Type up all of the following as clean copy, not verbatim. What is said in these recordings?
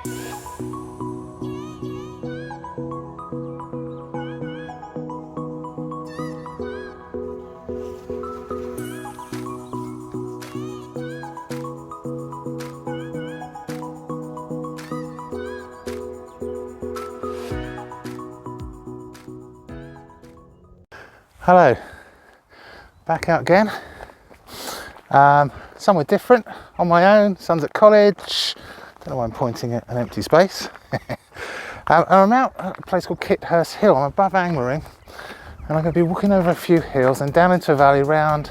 Hello, back out again, somewhere different, on my own. Son's at college, don't know why I'm pointing at an empty space. I'm out at a place called Kithurst Hill. I'm above Angmering, and I'm going to be walking over a few hills and down into a valley, round,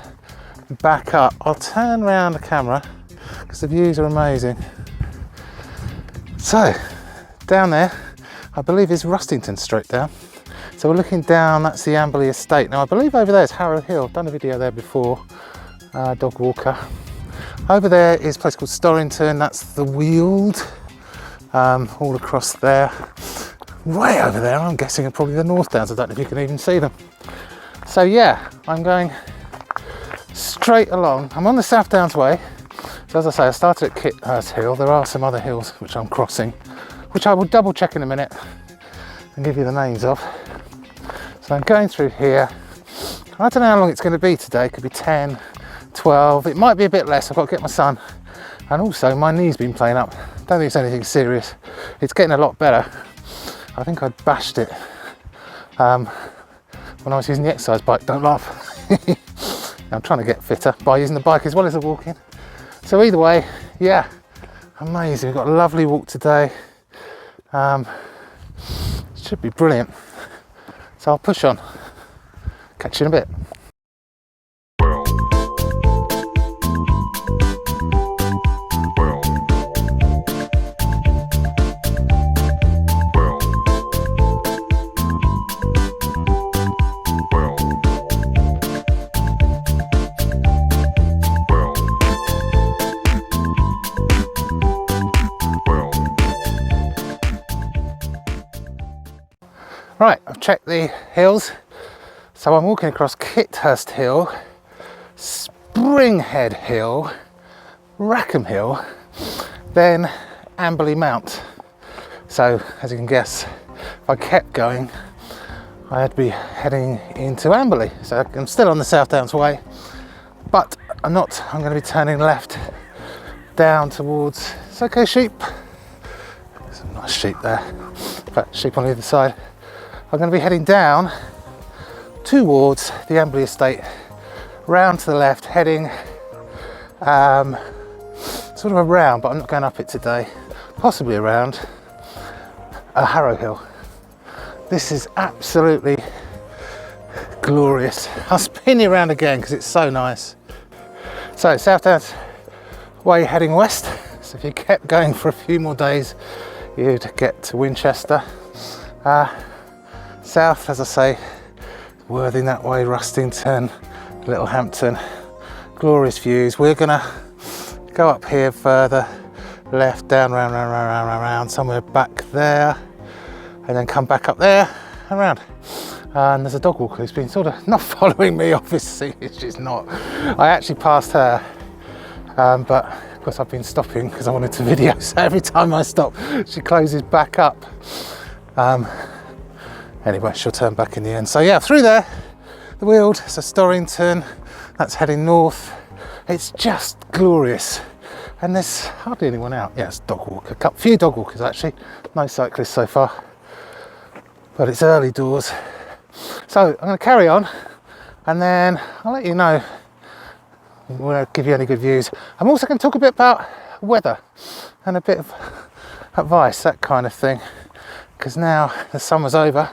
back up. I'll turn around the camera because the views are amazing. So, down there, I believe is Rustington straight down. So we're looking down, that's the Amberley estate. Now I believe over there is Harrow Hill, I've done a video there before, dog walker. Over there is a place called Storrington, that's the Weald, all across there. Way over there, I'm guessing are probably the North Downs, I don't know if you can even see them. So yeah, I'm going straight along. I'm on the South Downs way. So as I say, I started at Kithurst Hill. There are some other hills which I'm crossing, which I will double check in a minute and give you the names of. So I'm going through here. I don't know how long it's going to be today. It could be 10, 12. It might be a bit less. I've got to get my son. And also my knee's been playing up. Don't think it's anything serious. It's getting a lot better. I think I bashed it when I was using the exercise bike. Don't laugh. I'm trying to get fitter by using the bike as well as the walking. So either way, yeah, amazing. We've got a lovely walk today. Should be brilliant. So I'll push on. Catch you in a bit. Right, I've checked the hills. So I'm walking across Kithurst Hill, Springhead Hill, Rackham Hill, then Amberley Mount. So as you can guess, if I kept going, I'd be heading into Amberley. So I'm still on the South Downs way, but I'm not. I'm going to be turning left down towards, it's okay sheep, some nice sheep there, but sheep on the other side. I'm going to be heading down towards the Amberley estate, round to the left, heading sort of around, but I'm not going up it today, possibly around Harrow Hill. This is absolutely glorious. I'll spin you around again because it's so nice. So South Downs way heading west, so if you kept going for a few more days you'd get to Winchester. South, as I say, Worthing that way, Rustington, Littlehampton, glorious views. We're gonna go up here further, left, down, round, somewhere back there, and then come back up there and round. And there's a dog walker who's been sort of not following me, obviously, she's not. I actually passed her, but of course I've been stopping because I wanted to video, so every time I stop, she closes back up. Anyway, she'll turn back in the end. So yeah, through there, the Weald, so Storrington, that's heading north. It's just glorious. And there's hardly anyone out. Yeah, it's dog walker, a few dog walkers actually. No cyclists so far, but it's early doors. So I'm gonna carry on and then I'll let you know when I give you any good views. I'm also gonna talk a bit about weather and a bit of advice, that kind of thing. Because now the summer's over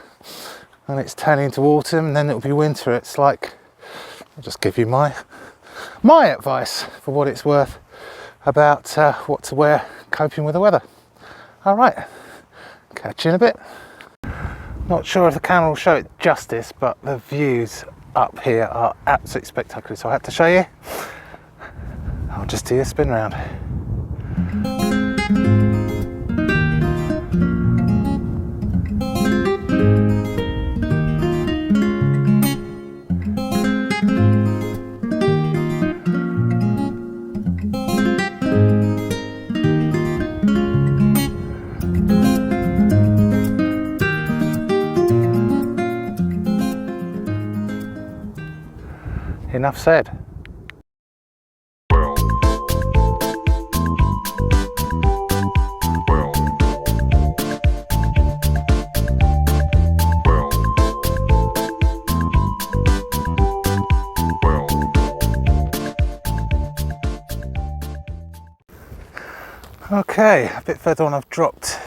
and it's turning into autumn and then it'll be winter. It's like, I'll just give you my advice for what it's worth about what to wear coping with the weather. All right, catch you in a bit. Not sure if the camera will show it justice, but the views up here are absolutely spectacular, so I had to show you. I'll just do a spin round. enough said. Okay, a bit further on I've dropped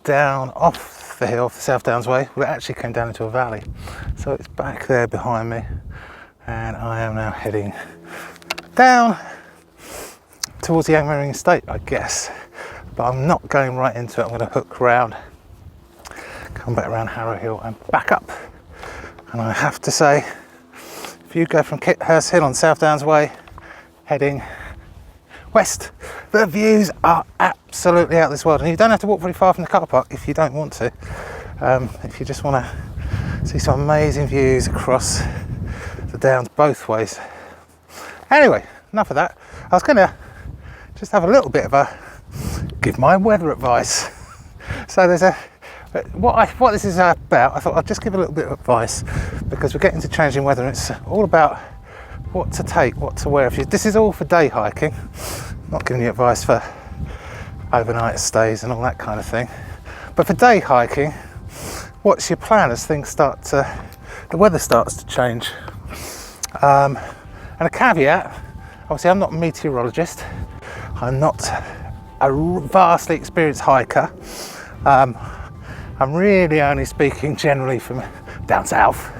down off the hill, the South Downs way. Well, it actually came down into a valley. So it's back there behind me. And I am now heading down towards the Angmering Estate, I guess. But I'm not going right into it. I'm going to hook round, come back around Harrow Hill and back up. And I have to say, if you go from Kithurst Hill on South Downs way, heading west, the views are absolutely out of this world, and you don't have to walk very far from the car park if you don't want to. If you just want to see some amazing views across the downs both ways. Anyway, enough of that. I was going to just have a little bit of a give my weather advice. So there's a what this is about. I thought I'd just give a little bit of advice because we're getting to changing weather, and it's all about what to take, what to wear. This is all for day hiking, I'm not giving you advice for overnight stays and all that kind of thing, but for day hiking, what's your plan as things the weather starts to change? And a caveat, obviously I'm not a meteorologist, I'm not a vastly experienced hiker, I'm really only speaking generally from down south.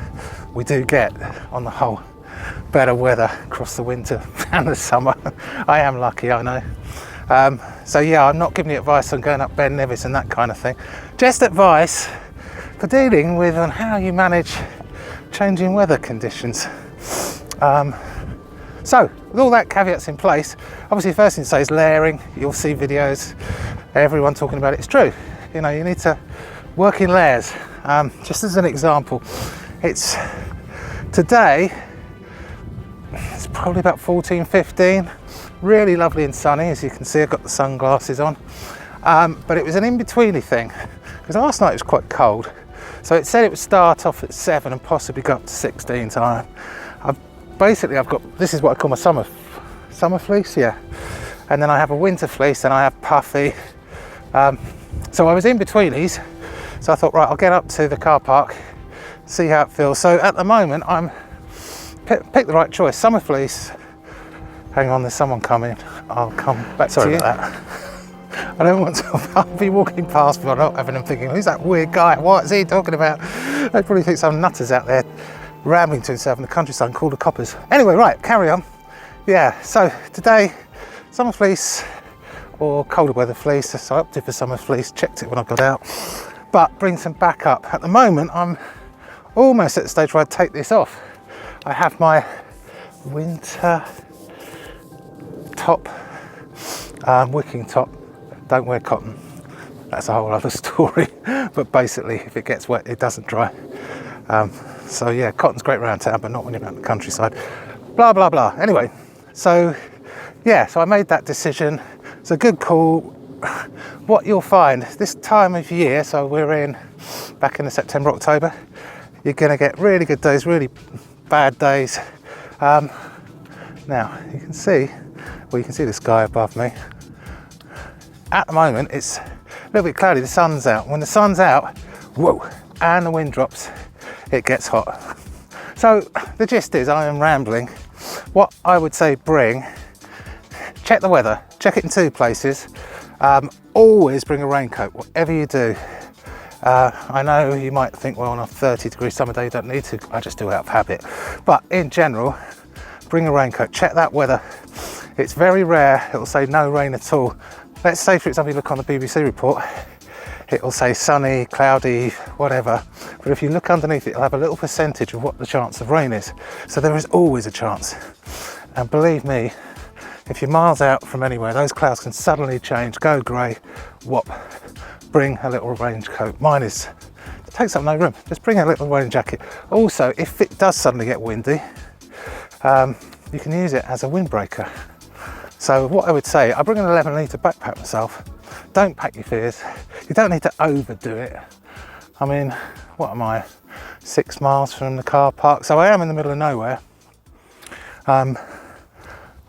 We do get, on the whole, better weather across the winter and the summer. I am lucky, I know. So yeah, I'm not giving you advice on going up Ben Nevis and that kind of thing. Just advice for dealing with on how you manage changing weather conditions. So with all that caveats in place, obviously the first thing to say is layering. You'll see videos, everyone talking about it. It's true. You know, you need to work in layers. Just as an example, it's today, it's probably about 14, 15, really lovely and sunny. As you can see, I've got the sunglasses on, but it was an in-betweeny thing because last night it was quite cold. So it said it would start off at 7 and possibly go up to 16 time. I've got, this is what I call my summer fleece, yeah. And then I have a winter fleece and I have puffy. So I was in between these. So I thought, right, I'll get up to the car park, see how it feels. So at the moment, I'm pick the right choice. Summer fleece. Hang on, there's someone coming. I'll come back to you. Sorry about that. I don't want to. I'll be walking past people, not having them thinking, who's that weird guy? What is he talking about? They probably think some nutters out there rambling to himself in the countryside called the coppers. Anyway, right, carry on. Yeah, so today, summer fleece or colder weather fleece. So I opted for summer fleece, checked it when I got out, but bring some back up. At the moment, I'm almost at the stage where I take this off. I have my winter top, wicking top. Don't wear cotton. That's a whole other story. But basically, if it gets wet, it doesn't dry. So yeah, cotton's great around town, but not when you're out in the countryside. Blah, blah, blah. Anyway, so yeah, so I made that decision. It's a good call. What you'll find this time of year, so we're back in the September, October, you're gonna get really good days, really bad days. Now you can see the sky above me. At the moment it's a little bit cloudy, the sun's out. When the sun's out, whoa, and the wind drops, it gets hot. So the gist is, I am rambling. What I would say, check the weather, check it in two places. Always bring a raincoat, whatever you do. I know you might think, well, on a 30-degree summer day you don't need to. I just do it out of habit. But in general, bring a raincoat, check that weather. It's very rare it'll say no rain at all. Let's say, for example, you look on the BBC report, it'll say sunny, cloudy, whatever. But if you look underneath it, it'll have a little percentage of what the chance of rain is. So there is always a chance. And believe me, if you're miles out from anywhere, those clouds can suddenly change, go grey, whop. Bring a little rain coat. Mine takes up no room. Just bring a little rain jacket. Also, if it does suddenly get windy, you can use it as a windbreaker. So what I would say, I bring an 11 litre backpack myself. Don't pack your fears. You don't need to overdo it. I mean, what am I? 6 miles from the car park. So I am in the middle of nowhere. But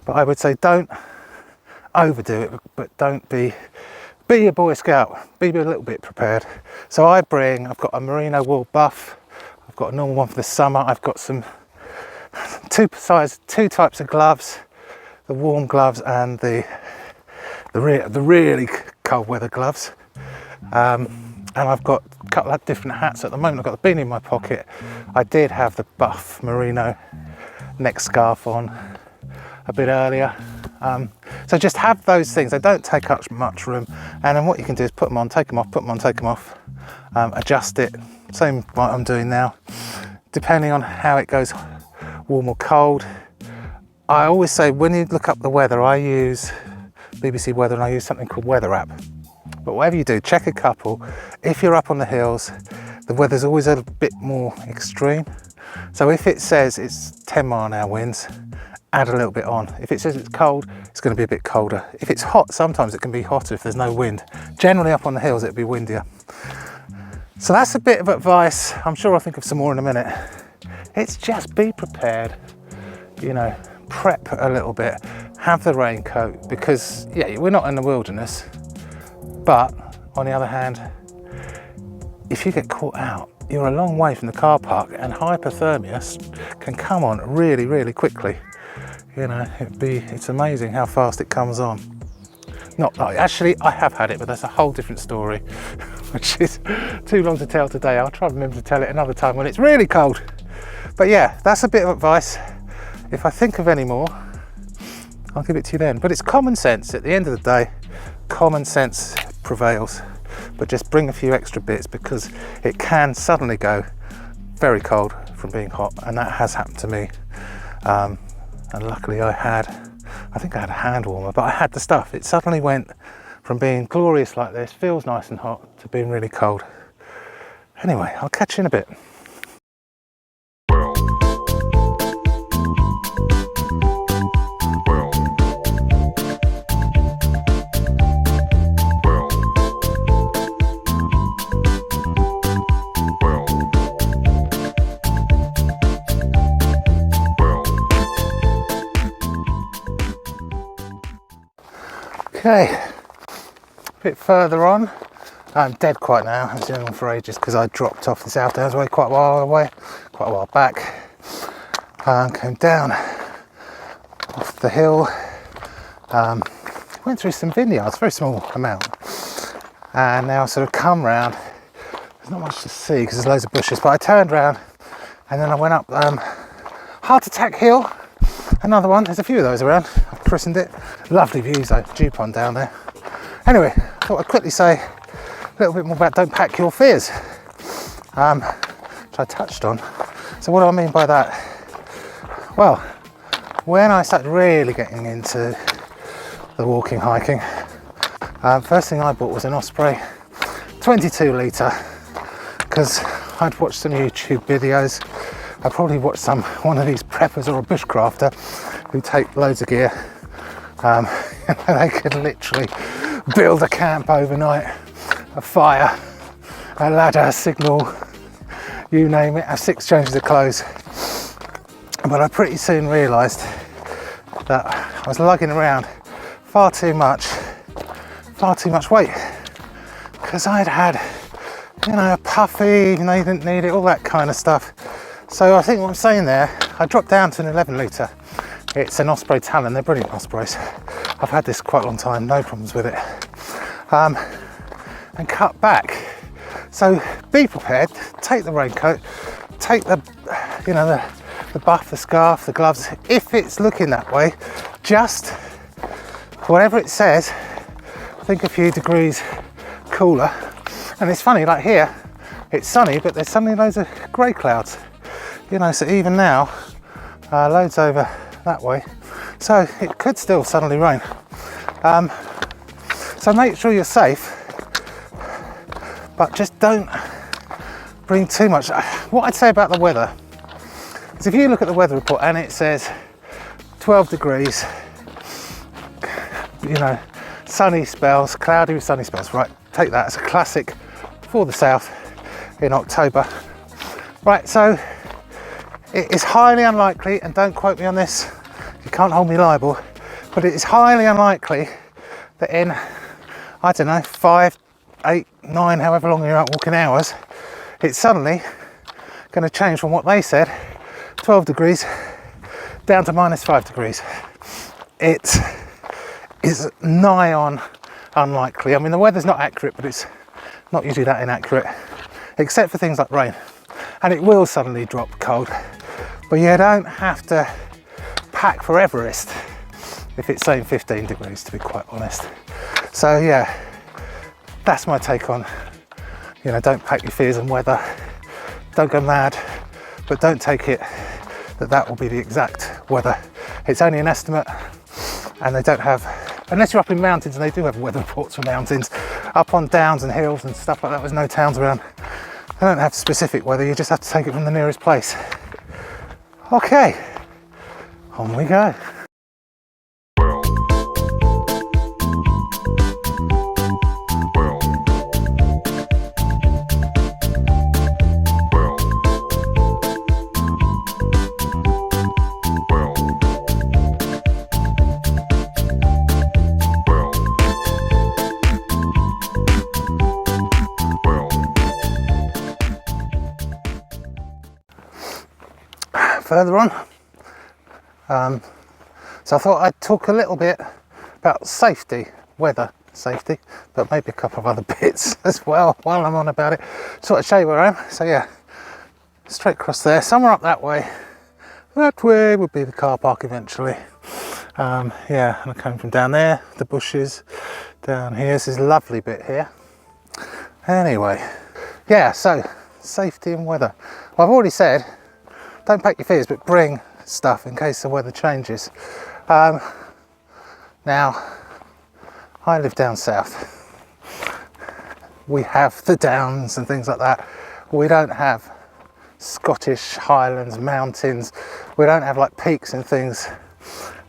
I would say don't overdo it, but don't be a Boy Scout, be a little bit prepared. So I've got a merino wool buff, I've got a normal one for the summer, I've got some two types of gloves, the warm gloves and the really cold weather gloves. And I've got a couple of different hats at the moment. I've got the beanie in my pocket. I did have the buff merino neck scarf on a bit earlier. So just have those things. They don't take up much room. And then what you can do is put them on, take them off, put them on, take them off, adjust it. Same what I'm doing now. Depending on how it goes, warm or cold. I always say when you look up the weather, I use BBC Weather and I use something called Weather App. But whatever you do, check a couple. If you're up on the hills, the weather's always a bit more extreme. So if it says it's 10-mile-an-hour winds, add a little bit on. If it says it's cold, it's going to be a bit colder. If it's hot, sometimes it can be hotter if there's no wind. Generally up on the hills, it'll be windier. So that's a bit of advice. I'm sure I'll think of some more in a minute. It's just be prepared, you know, prep a little bit, have the raincoat, because yeah, we're not in the wilderness. But on the other hand, if you get caught out, you're a long way from the car park and hypothermia can come on really, really quickly. You know, it's amazing how fast it comes on. Actually, I have had it, but that's a whole different story, which is too long to tell today. I'll try to remember to tell it another time when it's really cold. But yeah, that's a bit of advice. If I think of any more, I'll give it to you then. But it's common sense. At the end of the day, common sense prevails. But just bring a few extra bits because it can suddenly go very cold from being hot, and that has happened to me. And luckily I think I had a hand warmer, but I had the stuff. It suddenly went from being glorious like this, feels nice and hot, to being really cold. Anyway, I'll catch you in a bit. Okay, a bit further on. I'm dead quiet now. I was doing on for ages because I dropped off the South Downs way quite a while back. Came down off the hill. Went through some vineyards, very small amount. And now I sort of come round. There's not much to see because there's loads of bushes, but I turned round and then I went up Heart Attack Hill. Another one, there's a few of those around. I've christened it. Lovely views though, dew pond down there. Anyway, I thought I'd quickly say a little bit more about don't pack your fears, which I touched on. So what do I mean by that? Well, when I started really getting into the walking, hiking, first thing I bought was an Osprey 22 litre because I'd watched some YouTube videos. I probably watched one of these preppers or a bushcrafter who take loads of gear. They could literally build a camp overnight, a fire, a ladder, a signal, you name it, have 6 changes of clothes. But I pretty soon realised that I was lugging around far too much weight because I'd had, you know, a puffy, you know, you didn't need it, all that kind of stuff. So I think what I'm saying there, I dropped down to an 11 litre. It's an Osprey Talon, they're brilliant Ospreys. I've had this quite a long time, no problems with it. And cut back. So be prepared, take the raincoat, take the, you know, the buff, the scarf, the gloves. If it's looking that way, just whatever it says, think a few degrees cooler. And it's funny, like here, it's sunny, but there's suddenly loads of grey clouds. You know, so even now, loads over that way. So it could still suddenly rain. So make sure you're safe, but just don't bring too much. What I'd say about the weather is if you look at the weather report and it says 12 degrees, you know, sunny spells, cloudy with sunny spells, right? Take that as a classic for the south in October. Right, so it is highly unlikely, and don't quote me on this, you can't hold me liable, but it is highly unlikely that in, I don't know, 5, 8, 9, however long you're out walking hours, it's suddenly going to change from what they said, 12 degrees, down to -5 degrees. It is nigh on unlikely. I mean, the weather's not accurate, but it's not usually that inaccurate, except for things like rain. And it will suddenly drop cold, but you don't have to pack for Everest if it's saying 15 degrees, to be quite honest. So yeah, that's my take on, you know, don't pack your fears and weather. Don't go mad, but don't take it that that will be the exact weather. It's only an estimate, and they don't have, unless you're up in mountains, and they do have weather reports for mountains, up on downs and hills and stuff like that, there's no towns around. They don't have specific weather, you just have to take it from the nearest place. Okay, on we go. Further on, so I thought I'd talk a little bit about safety, weather safety, but maybe a couple of other bits as well while I'm on about it. Sort of show you where I am. So yeah, straight across there, somewhere up that way. That way would be the car park eventually. Yeah, and I came from down there, the bushes, down here. This is a lovely bit here. Anyway, yeah, so safety and weather. Well, I've already said, don't pack your fears, but bring stuff in case the weather changes. Now, I live down south. We have the downs and things like that. We don't have Scottish Highlands, mountains. We don't have like peaks and things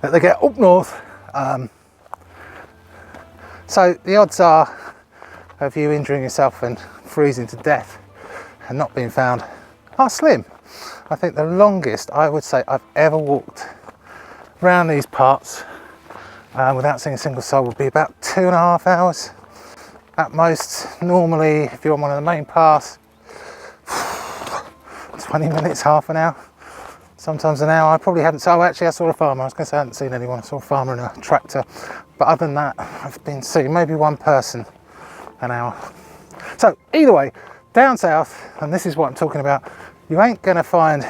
that they get up north. So the odds are of you injuring yourself and freezing to death and not being found are slim. I think the longest I would say I've ever walked around these parts without seeing a single soul would be about 2.5 hours at most. Normally, if you're on one of the main paths, 20 minutes, half an hour, sometimes an hour. I probably haven't, so actually I saw a farmer. I was going to say I hadn't seen anyone. I saw a farmer in a tractor, but other than that, I've been seeing maybe one person an hour. So either way, down south, and this is what I'm talking about, you ain't gonna find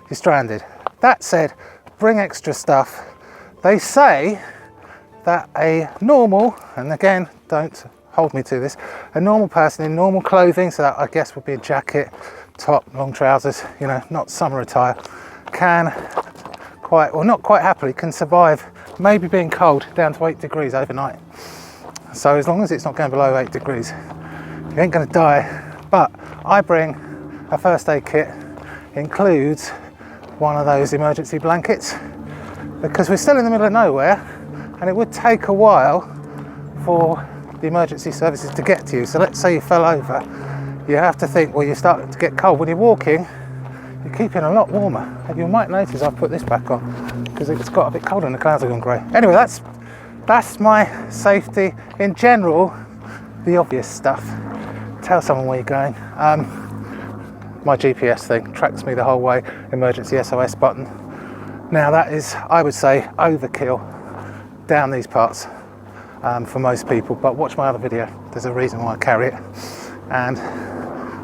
you're stranded. That said, bring extra stuff. They say that a normal, and again, don't hold me to this, a normal person in normal clothing, so that I guess would be a jacket, top, long trousers, you know, not summer attire, can quite, or not quite happily, can survive maybe being cold down to 8 degrees overnight. So as long as it's not going below 8 degrees, you ain't gonna die. But I bring a first aid kit, includes one of those emergency blankets, because we're still in the middle of nowhere and it would take a while for the emergency services to get to you. So let's say you fell over, you have to think, well, you're starting to get cold. When you're walking, you're keeping a lot warmer. And you might notice I've put this back on because it's got a bit colder and the clouds are gone grey. Anyway, that's my safety. In general, the obvious stuff. Tell someone where you're going. My GPS thing tracks me the whole way, emergency SOS button. Now that is, I would say, overkill down these parts for most people, but watch my other video. There's a reason why I carry it, and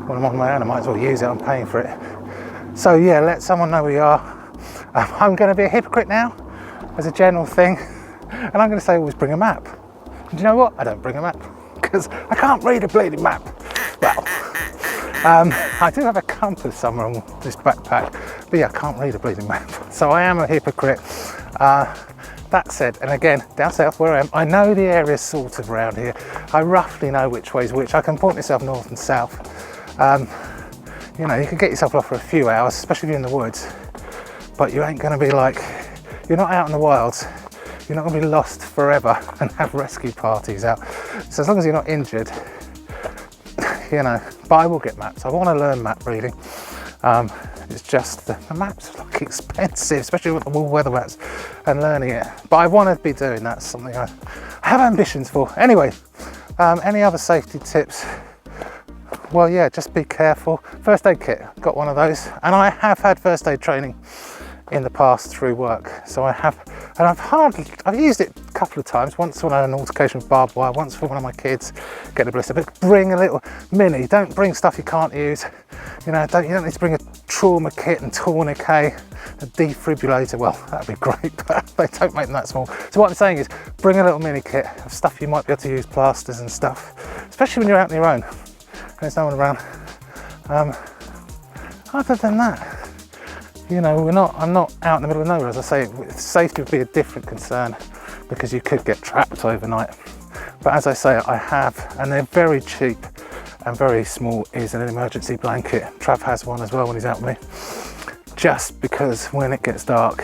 when I'm on my own I might as well use it, I'm paying for it. So yeah, let someone know where you are. I'm going to be a hypocrite now as a general thing, and I'm going to say always bring a map. And do you know what? I don't bring a map because I can't read a bleeding map. Well, I do have a compass somewhere on this backpack, but yeah, I can't read a bleeding map. So I am a hypocrite. That said, and again, down south where I am, I know the area sort of around here. I roughly know which way's which. I can point myself north and south. You know, you can get yourself off for a few hours, especially if you're in the woods, but you ain't gonna be like, you're not out in the wilds. You're not gonna be lost forever and have rescue parties out. So as long as you're not injured, you know, but I will get maps. I want to learn map reading. It's just the maps look expensive, especially with the all weather maps and learning it. But I want to be doing that. Something I have ambitions for. Anyway, any other safety tips? Well, yeah, just be careful. First aid kit, got one of those, and I have had first aid training in the past through work, so I have, and I've used it a couple of times. Once when I had an altercation with barbed wire, once for one of my kids getting a blister. But bring a little mini. Don't bring stuff you can't use. You know, you don't need to bring a trauma kit and tourniquet, a defibrillator. Well, that'd be great, but they don't make them that small. So what I'm saying is, bring a little mini kit of stuff you might be able to use, plasters and stuff, especially when you're out on your own and there's no one around. Other than that, you know, I'm not out in the middle of nowhere. As I say, safety would be a different concern because you could get trapped overnight. But as I say, I have, and they're very cheap and very small, is an emergency blanket. Trav has one as well when he's out with me. Just because when it gets dark,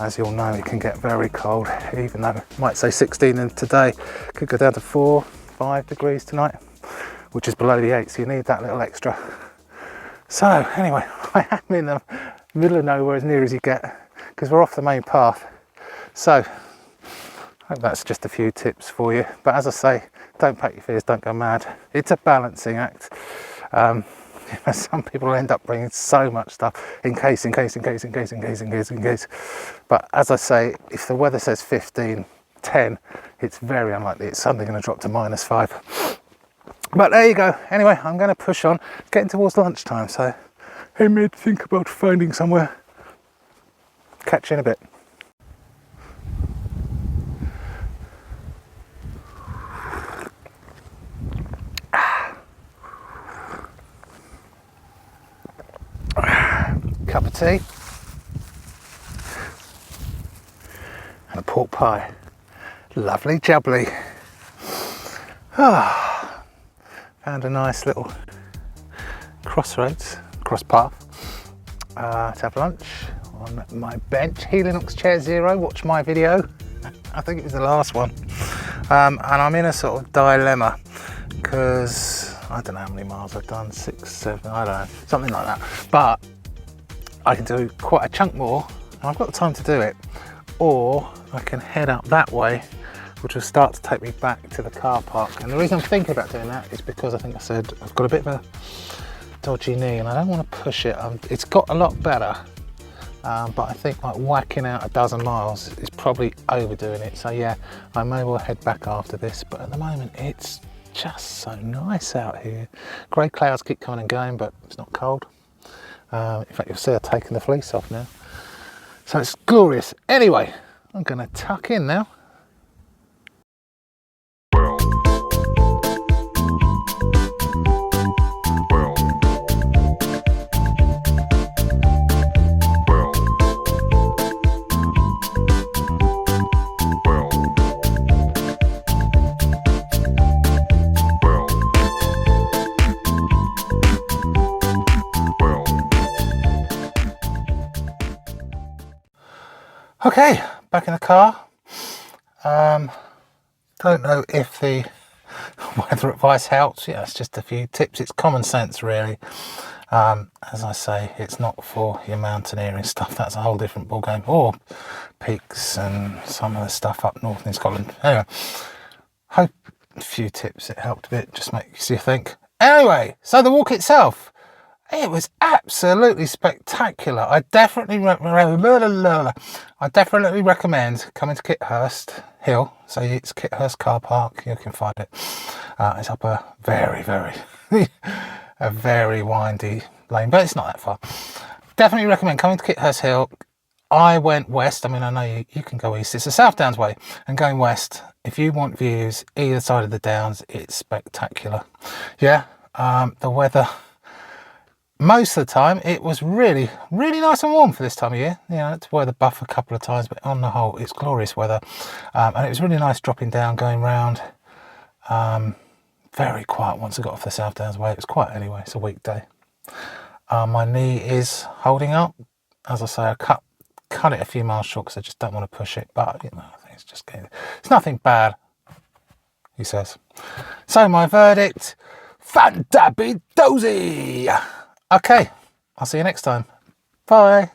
as you'll know, it can get very cold, even though it might say 16 and today, could go down to 4, 5 degrees tonight, which is below the 8, so you need that little extra. So anyway, I am in the middle of nowhere as near as you get, because we're off the main path. So I hope that's just a few tips for you. But as I say, don't pack your fears, don't go mad. It's a balancing act. Some people end up bringing so much stuff in case. But as I say, if the weather says 15, 10, it's very unlikely it's suddenly going to drop to -5. But there you go. Anyway, I'm going to push on. It's getting towards lunchtime, so I may think about finding somewhere. Catch you in a bit. Cup of tea and a pork pie. Lovely jubbly. Found a nice little cross path to have lunch on my bench. Helinox Chair Zero, watch my video. I think it was the last one. And I'm in a sort of dilemma because I don't know how many miles I've done, 6, 7, I don't know, something like that. But I can do quite a chunk more and I've got the time to do it. Or I can head up that way, which will start to take me back to the car park. And the reason I'm thinking about doing that is because I think I said I've got a bit of a dodgy knee and I don't want to push it. It's got a lot better, but I think like whacking out a dozen miles is probably overdoing it. So yeah, I may well head back after this, but at the moment it's just so nice out here. Grey clouds keep coming and going, but it's not cold. In fact, you'll see I've taken the fleece off now. So it's glorious. Anyway, I'm gonna tuck in now. Okay, back in the car. Don't know if the weather advice helps. Yeah, it's just a few tips. It's common sense, really. As I say, it's not for your mountaineering stuff. That's a whole different ballgame. Or peaks and some of the stuff up north in Scotland. Anyway, hope a few tips. It helped a bit. Just makes you think. Anyway, so the walk itself. It was absolutely spectacular. I definitely recommend coming to Kithurst Hill. So it's Kithurst car park. You can find it. It's up a very, a very windy lane, but it's not that far. Definitely recommend coming to Kithurst Hill. I went west. I mean, I know you can go east. It's the South Downs way, and going west, if you want views either side of the Downs, it's spectacular. Yeah, the weather. Most of the time, it was really nice and warm for this time of year. You know, I had to wear the buff a couple of times, but on the whole, it's glorious weather. And it was really nice dropping down, going round. Very quiet once I got off the South Downs way. It was quiet anyway, it's a weekday. My knee is holding up. As I say, I cut it a few miles short because I just don't want to push it. But, you know, I think it's nothing bad, he says. So my verdict, fantabby-dozy. Okay, I'll see you next time. Bye.